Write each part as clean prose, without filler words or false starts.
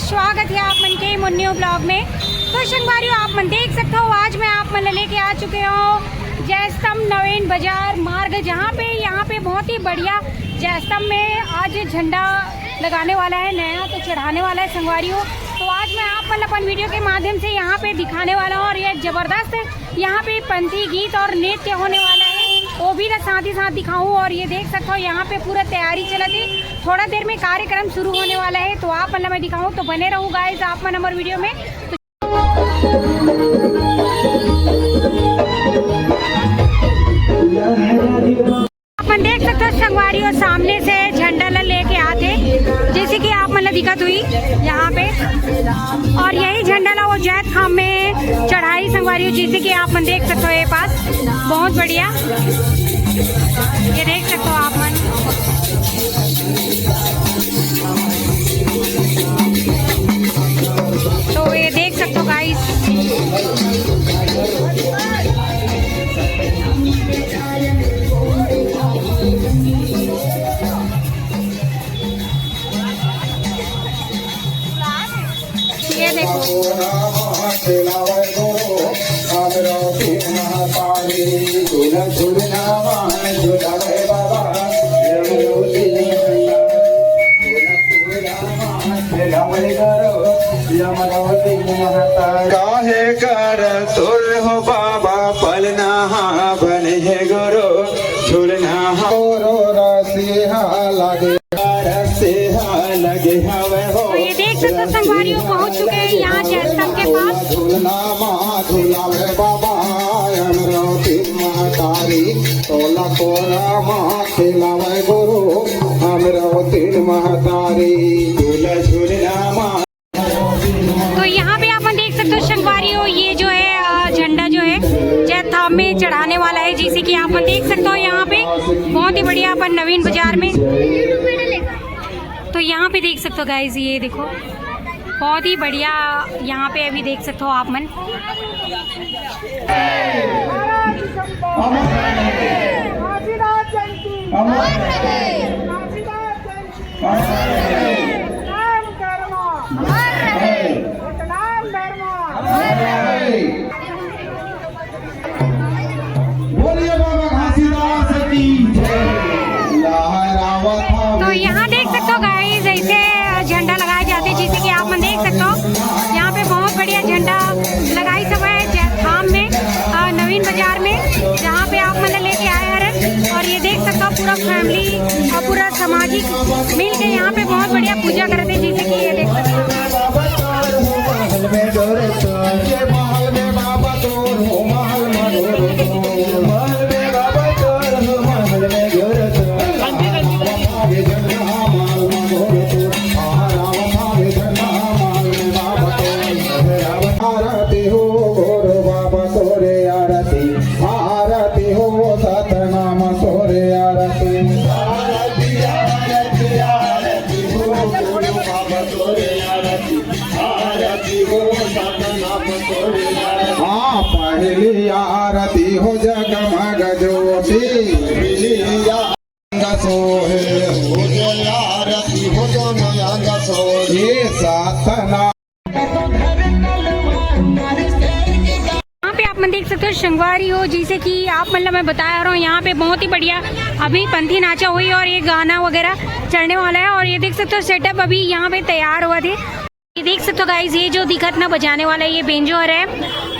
स्वागत है आप मन के मुन्नियों ब्लॉग में। तो शंगवारियों आप मन देख सकते हो, आज मैं आप मन लेके आ चुके हूँ जयस्तंभ नवीन बाजार मार्ग, जहाँ पे यहाँ पे बहुत ही बढ़िया जयस्तंभ में आज झंडा लगाने वाला है, नया तो चढ़ाने वाला है संगवारियों। तो आज मैं आप मन अपन वीडियो के माध्यम से यहाँ पे दिखाने वाला हूँ और ये ज़बरदस्त यहाँ पे पंथी गीत और नृत्य होने वाला है, वो भी साथ ही साथ दिखाऊँ। और ये देख सकते हो यहाँ पे पूरा तैयारी चला थी, थोड़ा देर में कार्यक्रम शुरू होने वाला है, तो आप मतलब मैं दिखाऊँ तो बने रहूँ गाइस आप मन हमारे वीडियो में। अपन देख सकते हो संगवारियों सामने से झंडा लेके आते, जैसे कि आप मतलब दिक्कत हुई यहाँ पे, और यही झंडा ला वो जैत खाम में चढ़ाई संगवारियों, जैसे कि आप मन देख सकते हो ये पास बहुत बढ़िया, ये देख सकते हो आप मन। तो ये देख सकते हो गाइस, ये देखो काहे कर तुर हो बाबा पलना बने है गुरु झूलना गोरो रसिहा लगे हवे हो। तो ये देख सकते हो संगवारियों पहुंच चुके हैं यहाँ जयस्तंभ के पास। झूलना झूलावे बाबा अमरावती महतारी तोला कोरा माँ खिलावे गुरु अमरावती महतारी झूला झूलना माँ। तो यहाँ पे आप देख सकते हो संगवारियों, ये जो है झंडा जो है जयस्तंभ में चढ़ाने वाला है, जैसे कि आप देख सकते हो यहाँ पे बहुत ही बढ़िया अपन नवीन बाजार में। तो यहाँ पे देख सकते हो गाइस, ये देखो बहुत ही बढ़िया यहाँ पे अभी देख सकते हो आप मन। तो यहाँ देख सकते हो गाइस, ऐसे झंडा लगाए जाते हैं, जैसे कि आप मन देख सकते हो यहाँ पे बहुत बढ़िया झंडा लगाई सब है जयस्तंभ में नवीन बाजार में, जहाँ पे आप मतलब लेके आए हैं। और ये देख सकते हो पूरा फैमिली और पूरा सामाजिक मिल के यहाँ पे बहुत बढ़िया पूजा करते हैं, जैसे कि ये देख सकते हो। पहली आरती हो जगमग ज्योति सोहे हो आरती हो जगमग सोहे सातना। यहाँ पे आप मन देख सकते हो संगवारी हो, जैसे कि आप मतलब मैं बता रहा हूँ यहाँ पे बहुत ही बढ़िया अभी पंथी नाचा हुई और ये गाना वगैरह चढ़ने वाला है। और ये देख सकते हो सेटअप अभी यहाँ पे तैयार हुआ थे। ये देख सकते हो गाइस, ये जो दिखत ना बजाने वाला है ये बेंजोर है,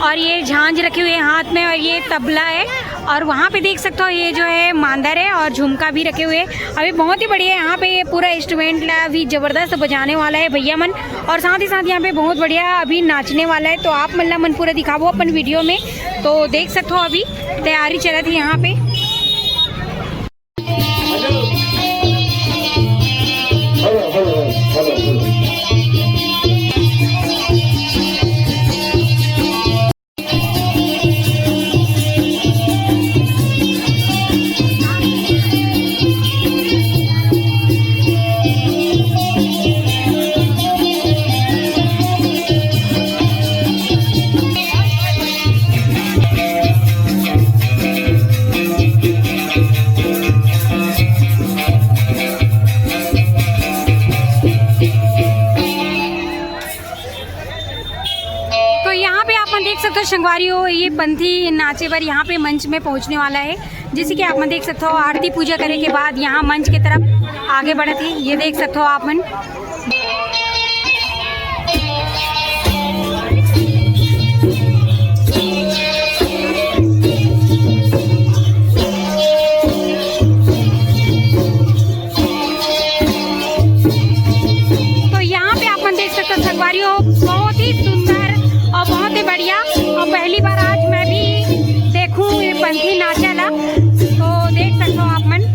और ये झांझ रखी हुई है हाथ में, और ये तबला है, और वहाँ पे देख सकते हो ये जो है मांदर है और झुमका भी रखे हुए हैं। अभी बहुत ही बढ़िया यहाँ पे ये पूरा इंस्ट्रूमेंट अभी ज़बरदस्त बजाने वाला है भैया मन, और साथ ही साथ यहाँ पे बहुत बढ़िया अभी नाचने वाला है। तो आप मतलब मन पूरा दिखाओ अपन वीडियो में, तो देख सकते हो अभी तैयारी चल रही है यहाँ पे। संगवारी हो, ये पंथी नाचेवर यहाँ पे मंच में पहुँचने वाला है। जैसे कि आप मन देख सकते हो, आरती पूजा करने के बाद यहाँ मंच की तरफ आगे बढ़े थे। ये देख सकते हो आप मन। तो यहाँ पे आप मन देख सकते हो संगवारी हो, बहुत ही सुंदर और बहुत ही बढ़िया। और पहली बार आज मैं भी देखूं ये पंथी नाचला, तो देख सकते हो आप मन।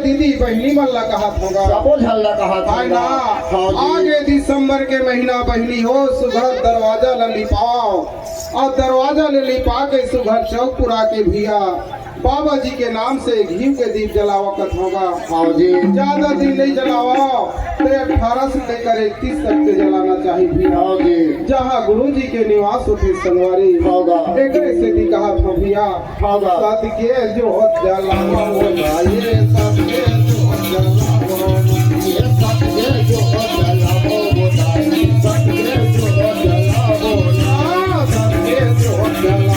दीदी बहनी मल्ला कहत होगा सबो झल्ला कहत है ना। हाँ जी। आगे दिसंबर के महीना बहनी हो, सुघर दरवाजा ल लिपाओ और दरवाजा ले लिपा के सुघर चौक पुरा के भिया बाबा जी के नाम से घी के दीप जलावत होगा। हाँ जी। ज्यादा दिन नहीं जलाओ, तो 18 से लेकर 31 तक के जलाना चाहिए भैया। हाँ जी। जहाँ गुरु जी के निवास होते संगवारी होगा। एक से दी कहा था भैया होगा। सत के जो जलाओ ये सत के जो जलाओ ये सत के जो जलाओ सत के जो जलाओ सत के जो जलाओ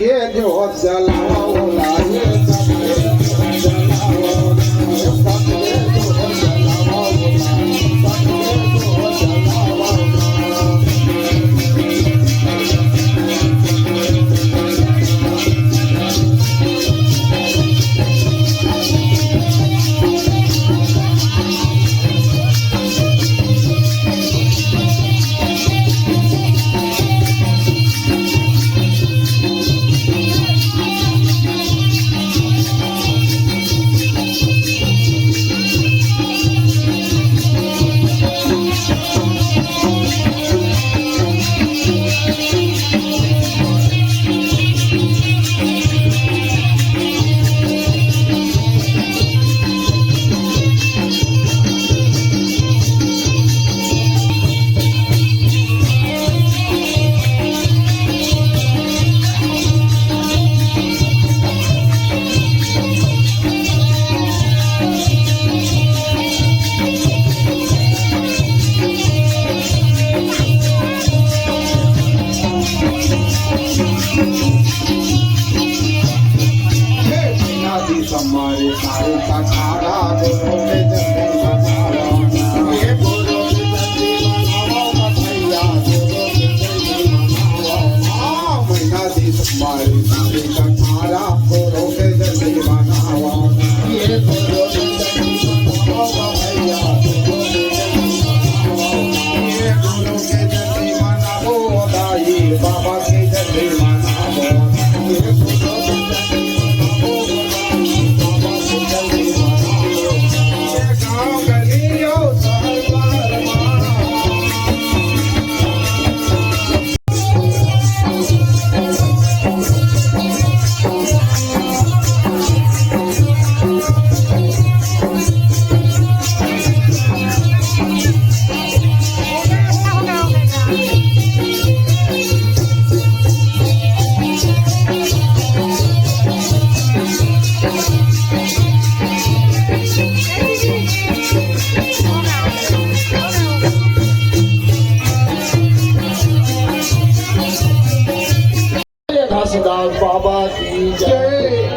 सबके जोत जलाओ लाए सबके जोत जलाओ सबके जोत जलाओ सबके जोत जलाओ हमारे सारे पखाड़ा गुरु के जन्मे मनावा ये गुरु के जन्मे मनावा भैया गुरु के जन्मे मनावा महीना दिन हमारे सारे पखाड़ा गुरु के जन्मे मनावा ये गुरु के जन्मे मनावा भैया गुरु के जन्मे मनावा ये गुरु के जन्मे मनावा दाई बाबा के जन्मे मनावा ये गुरु के घासीदास बाबा की जय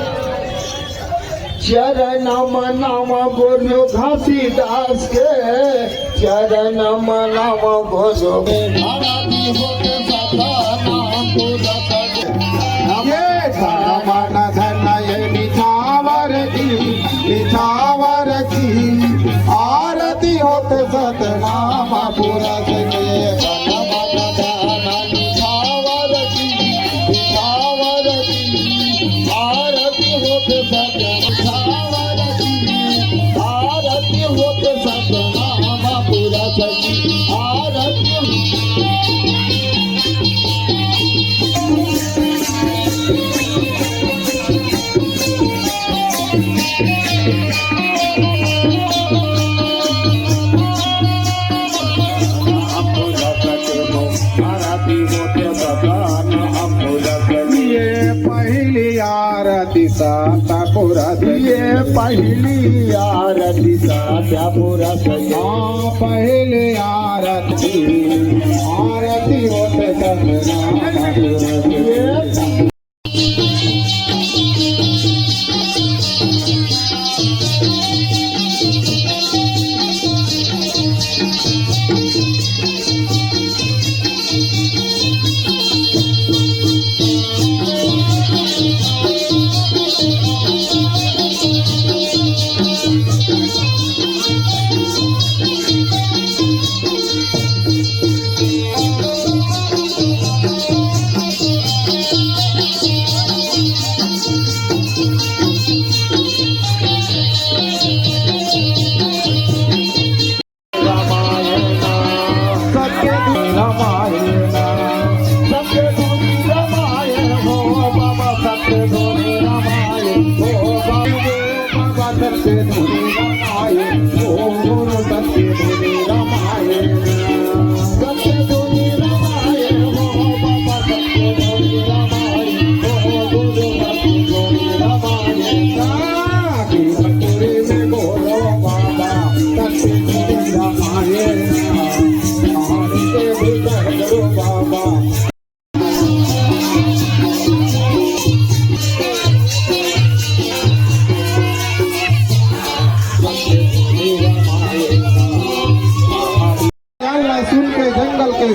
चरण मनाम गुरु घासीदास के चरण मनाम गुरु ये धन धन ये निछावर की आरती होते सतनाम पूरा के साता पूरा ये पहली आरती साता पूरा सजा पहले आरती होते सतना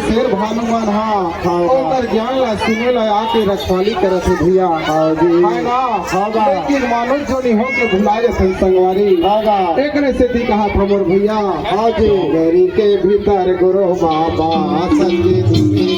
शेर भानुमान हाँ ओकर ज्ञान ला सुने ला आके रखवाली करत है भैया है ना लेकिन मानुष जोनी हो के भुला जाते संगवारी एकरे से थी कहा प्रमोद भैया गरी के भीतर गुरु बाबा संगे धुनी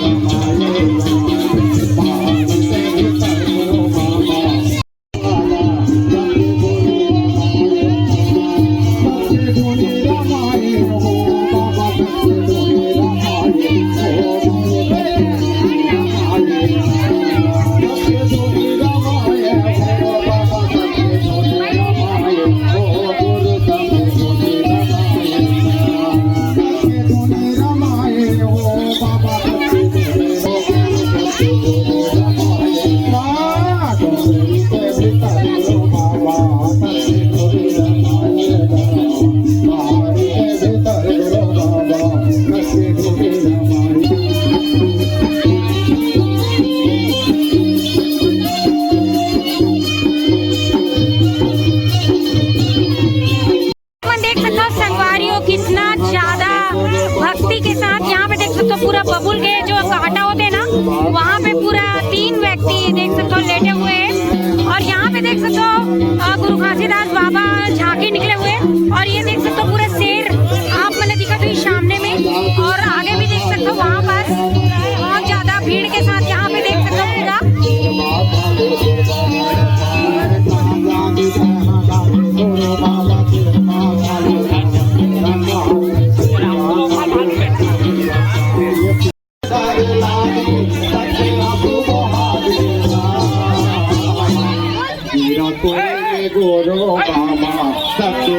कितना ज्यादा भक्ति के साथ यहाँ पे देख सकते हो पूरा बबुल के जो कांटा होते हैं ना वहाँ पे पूरा 3 व्यक्ति देख सकते हो लेटे हुए हैं और यहाँ पे देख सकते हो गुरु घासीदास बाबा झांकी निकले हुए और ये देख सकते हो पूरा शेर आप मैंने दिखा तो सामने में और आगे भी देख सकते हो वहाँ पर बहुत ज्यादा भीड़ के साथ यहाँ पे देख सकते हो गुरु बाबा सबके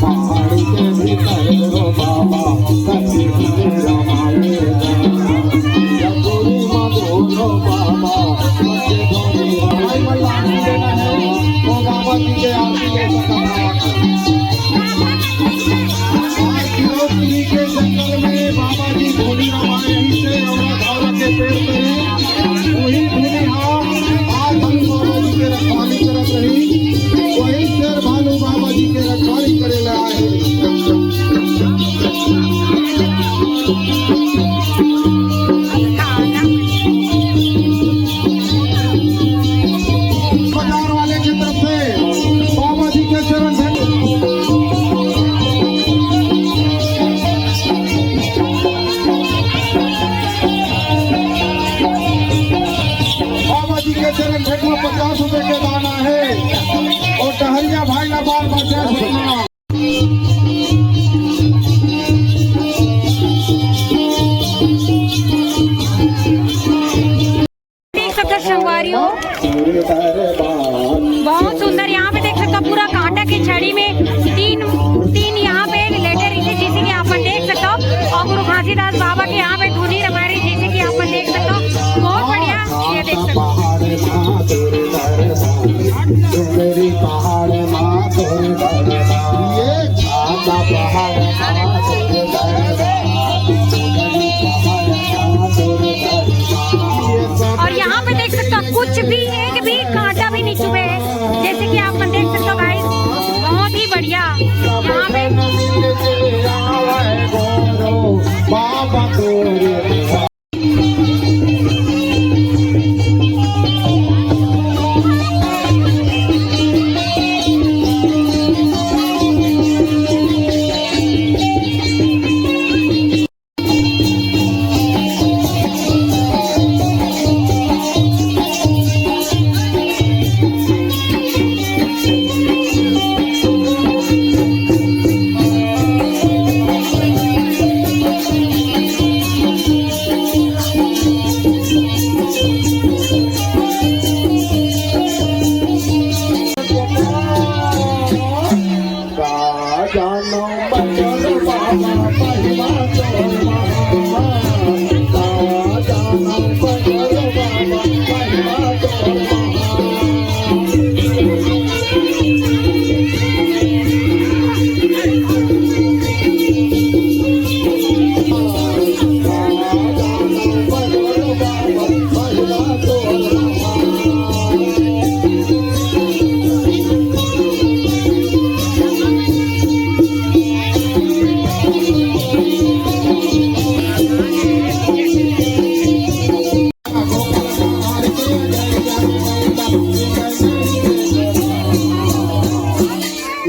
पहाड़ी के भीतर गुरु बाबा सबके गुरु बाबा बाबा जी के आरती के जंगल में बाबा जी धूनी रमाए यहीं से और के पेड़ पे वही धूनी आज हम बाबा जी के रखवाली करत रही वही शेर भानु बाबा जी के रखवाली करे ला बाजार वाले की तरफ से बाबा जी के चरण चरण भेंट में 50 रुपए के दाना है और टहलिया भाई ना बार बार देख सकते संगवारी हो बहुत सुंदर यहाँ पे देख सकते हो पूरा कांटा की छड़ी में तीन यहाँ पे लेटे रही थी जैसे कि आप देख सकते हो और गुरु घासीदास बाबा के यहाँ पे धुनी रमा रही जैसे कि आप देख सकते हो बहुत बढ़िया ये देख सकते हो और यहाँ पे देख सकते हो कुछ भी एक भी कांटा भी नहीं चुभे है जैसे कि आप देख सकते हो गाइस बहुत ही बढ़िया यहाँ पे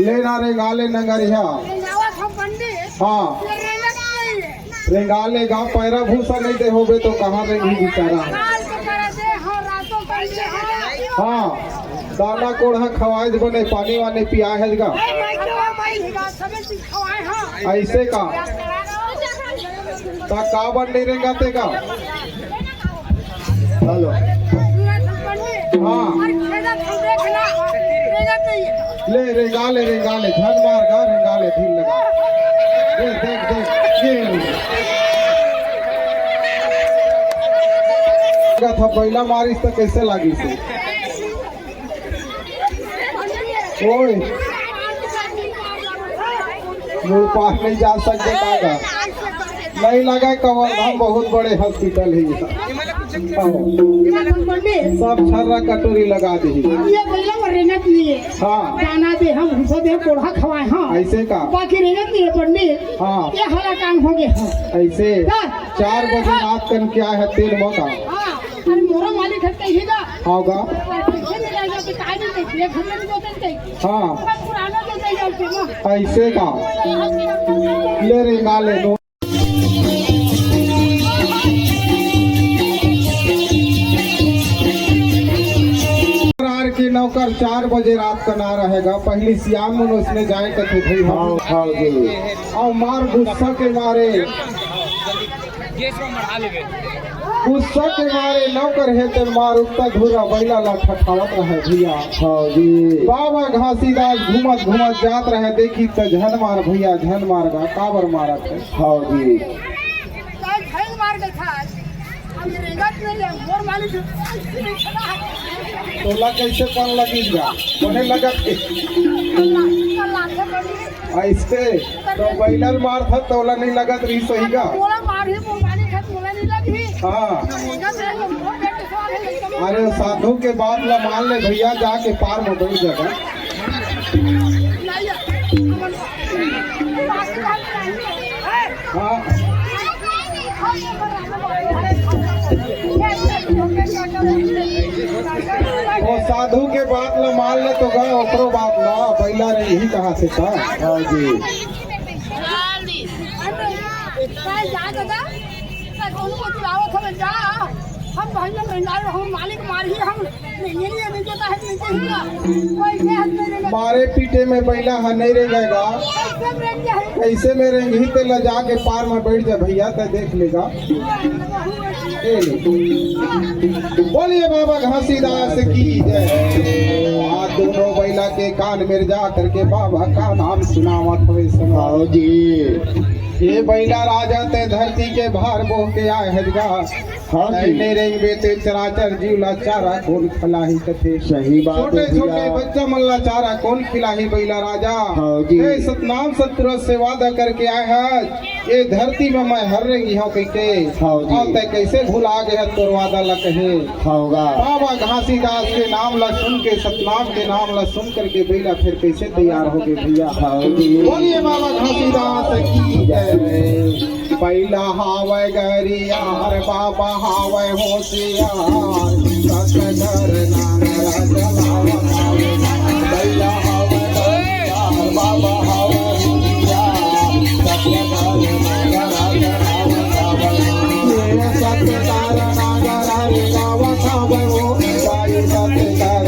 लेना रेंगाले नगरिया। हाँ रेंगाले गाँव पैरा भूसा नहीं दे होबे तो कहाँ रेंगी बेचारा। हाँ दाना कोढ़ा खवाए बने पानी वानी पिया है गा ऐसे का ता का बन नहीं रेंगाते का। हेलो हाँ ले रेंगाले रेंगाले झन मार गा रेंगाले ढील लगा ये देख देख ये था पहला मारिस तो कैसे लगी से ओए मुँह पास नहीं जा सकते कागा नहीं लगा कवर हम बहुत बड़े हॉस्पिटल है सब छर्रा कटोरी लगा दी। ये पहले रेंगत लिए हाँ दाना दे हम सब दे कोढ़ा खवाए हाँ ऐसे का बाकी रेंगत लिए पंडित हाँ ये हला काम हो गया हाँ ऐसे 4 बजे रात कन क्या है तेल मौका हाँ अरे मोरा मालिक है कहीं का होगा पैसे मिलेगा तो काय नहीं देखिए घर में बोतल कहीं हाँ पुराना तो नहीं जाते ना ऐसे का ले रेंगाले नो के नौकर 4 बजे रात का ना रहेगा पहली सियाम में उसने जाए कथे भाई हाँ और मार गुस्सा के मारे नौकर है तो मार उठता धूरा बैला ला ठठावत रहे भैया हाँ जी बाबा घासीदास घूमत घूमत जात रहे देखी तो झन मार भैया झन मार गा काबर मारत है हाँ जी मार गया था अब ये रेंगत नहीं है मोर मालिक तोला कैसे कौन लगेगा उन्हें लगत ऐसे तो बैलर मार था तोला नहीं लगत रही सही का हाँ अरे साधु के बाद ला मान ले भैया जाके पार में बैठ जाएगा। हाँ वो साधु के बात ला मान ले तो गए ओकरो बात ला पहला रे यही कहा से था हाँ जी हम मालिक मार ही हम नहीं देता है मारे पीटे में पहला है नहीं रहेगा कैसे में रेंगी ते ला जाके पार में बैठ जा भैया तो देख लेगा। बोलिए बाबा घासीदास की जय। आज दोनों बैला के कान में जा करके बाबा का नाम सुनावत हुए सुनाओ जी। ये बैला राजा ते धरती के भार बोह के आए हजगा हाँ मेरे बेटे चराचर जीवला चारा कौन खिलाही कथे सही बात छोटे छोटे बच्चा मल्ला चारा कौन खिलाही बैला राजा हाँ जी सतनाम सतपुर से वादा करके आए हैं ये धरती में मैं हर रेंगी हूँ के हाँ जी कैसे भुला गए तोर वादा ला कहे होगा बाबा घासीदास के नाम ला सुन के सतनाम के नाम ला सुन करके बैला फिर कैसे तैयार हो गए भैया हाँ जी बोलिए बाबा घासीदास की जय। पहला हावे गरियार बाबा हावे होशियार सतगर नांगरा चलावा पहला हावे गरियार बाबा हावे होशियार सतगर नांगरा चलावा ये सतगर नांगरा गावा खावे हो गाय सतगर